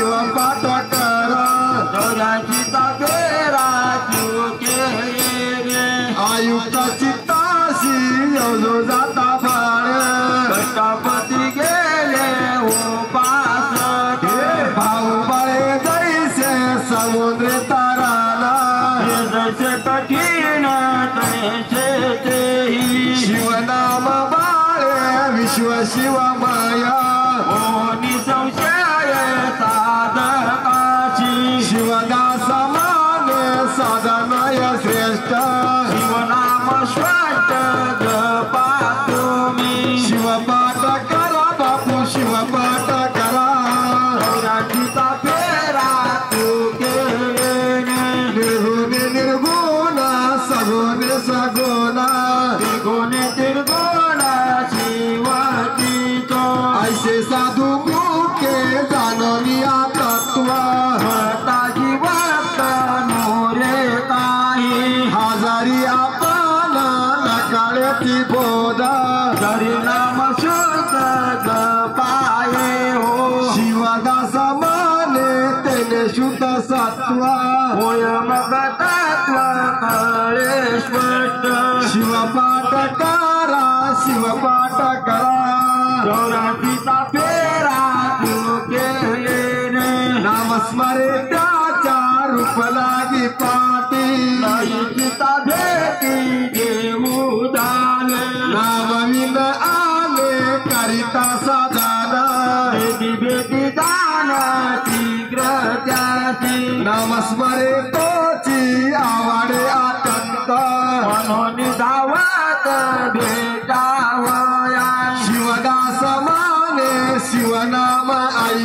शिवपाठ करा चौऱ्याऐंशीचा फेरा तू केले आयुक्त चित्ताशी योजो जाता फाळ कष्टपती गेले उपास भाऊ बळे जैसे समुद्र ताराला जैसे कठीण तैसे तेही शिवनाम बाळे विश्व शिव माया निसंशय साधकाची शिवदास माने साधनाय श्रेष्ठ शिवनाम श्वाट जपा तुम्ही शिवपाठ करा बापू शिवपाठ करा चौऱ्याऐंशीचा फेरा तू केले निर्गुण निर्गुण सगुण सगुण त्रिगुण त्रिगुण शिवची तो ऐसे साधू मुखे जाणविया तत्व भक्ताची भक्त मोरे काही हजारी आपण नकाळ्याची बोध हरिनाम शुद्ध जपाये हो शिवदास माने तेने शुद्ध सत्व होय मग तत्व कळे स्पष्ट शिवपाठ करा शिवपाठ करा चौऱ्याऐंशीचा फेरा तू केले नामस्मरे त्याच्या रूप लागी पाटी ऐंशीचा भेटी देऊ दाने नामविन आले करिता साधना भेटी भेटी दान शीघ्र त्याची नामस्मरे तो